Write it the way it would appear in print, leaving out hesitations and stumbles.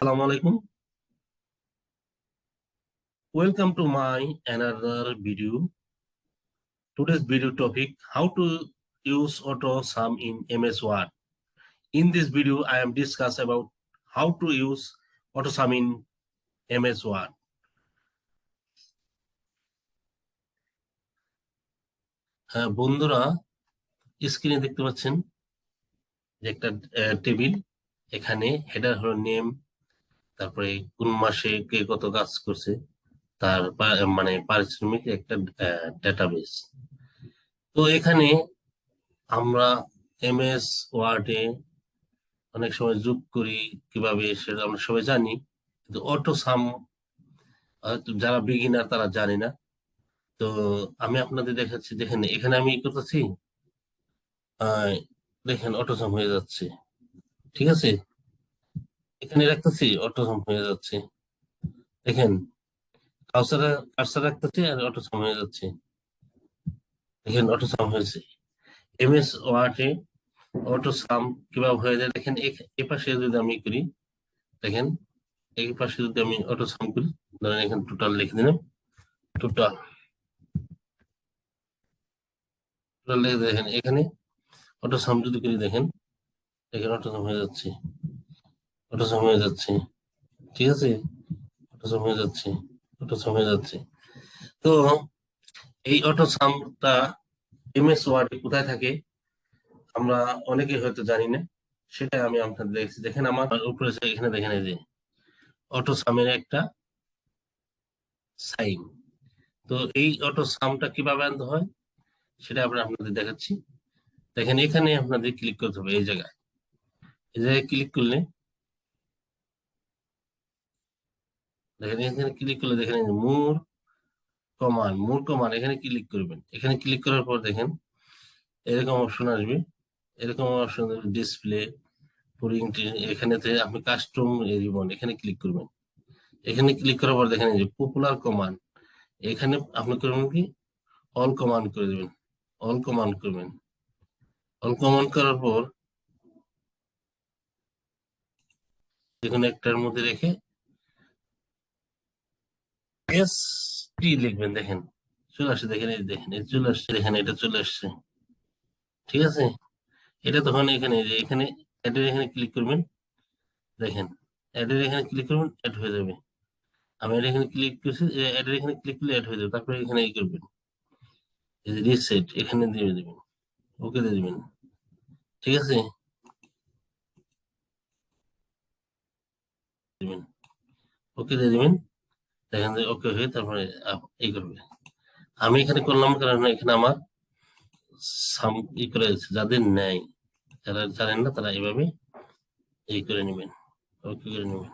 Assalamu alaikum. Welcome to my another video. Today's video topic: how to use auto sum in MS Word. In this video, I am discuss about how to use auto sum in MS Word. বন্ধুরা স্ক্রিনে দেখতে পাচ্ছেন যে একটা table, এখানে header হলো name, তারপরে কোন মাসে কে কত কাজ করছে তার মানে পারিশ্রমিক একটা ডেটাবেস। তো এখানে আমরা এমএস ওয়ার্ডে অনেক সময় যোগ করি, কিভাবে সেটা আমরা সবাই জানি, কিন্তু অটো সাম যারা বিগিনার তারা জানে না। তো আমি আপনাদের দেখাচ্ছি, দেখেন এখানে আমি করতেছি, দেখেন অটো সাম হয়ে যাচ্ছে, ঠিক আছে। এখানে রাখতেছি, অটো সাম হয়ে যাচ্ছে, দেখেন কার্সার কার্সার রাখতেছি আর অটো সাম হয়ে যাচ্ছে, দেখেন অটো সাম হয়েছে। এমএস ওয়ার্ডে অটো সাম কিভাবে হয়ে যায় দেখেন, এ পাশে যদি আমি করি, দেখেন এই পাশে যদি আমি অটো সাম করি, ধরেন এখানে টোটাল লিখে দিলাম, টোটাল লিখে দেখেন এখানে অটো সাম যদি করি, দেখেন এখানে অটো সাম হয়ে যাচ্ছে, অটো সাম হয়ে যাচ্ছে, ঠিক আছে, অটো সাম হয়ে যাচ্ছে, অটো সাম হয়ে যাচ্ছে। তো এই অটো সামটা এমএস ওয়ার্ডে কোথায় থাকে আমরা অনেকে হয়তো জানি না, সেটা আমি আপনাদের দেখছি। দেখেন আমার উপরে এখানে দেখেন এই যে অটো সামের একটা সাইন। তো এই অটো সামটা কিভাবে আনতে হয় সেটা আমরা আপনাদের দেখাচ্ছি। দেখেন এখানে আপনাদের ক্লিক করতে হবে, এই জায়গায় ক্লিক করলে দেখেন, এখানে ক্লিক করলে দেখেন মোর কমান এখানে ক্লিক করবেন। এখানে ক্লিক করার পর দেখেন এরকম অপশন আসবে, এরকম অপশন ডিসপ্লে পুরিং, এখানে আপনি কাস্টম রিবন এখানে ক্লিক করবেন। এখানে ক্লিক করার পর দেখেন যে পপুলার কমান্ড, এখানে আপনি করবেন কি অল কমান্ড করে দেবেন, অল কমান্ড করবেন। অল কমান্ড করার পর দেখুন একটার মধ্যে রেখে এস টি লিখবেন, দেখেন চলে আসছে, দেখেন এই দেখেন এই চলে আসছে, দেখেন এটা চলে আসছে, ঠিক আছে। এটা তখন এখানে যে এখানে অ্যাডের এখানে ক্লিক করবেন, দেখেন অ্যাডের এখানে ক্লিক করবেন, অ্যাড হয়ে যাবে। আমি এখানে ক্লিক করছি, অ্যাডের এখানে ক্লিক করলে অ্যাড হয়ে যাবে। তারপরে এখানে এই করবেন, এই যে রিসেট এখানে দিয়ে দেবেন, ওকে দিয়ে দিবেন, ঠিক আছে, দিবেন, ওকে দিয়ে দিবেন। দেখেন যে ওকে হয়ে তারপরে এই করবে। আমি এখানে করলাম কারণ এখানে আমার সাম ই করে আছে, যাদের নেয় যারা জানেন না তারা এইভাবে এই করে নেবেন, ওকে করে নেবেন।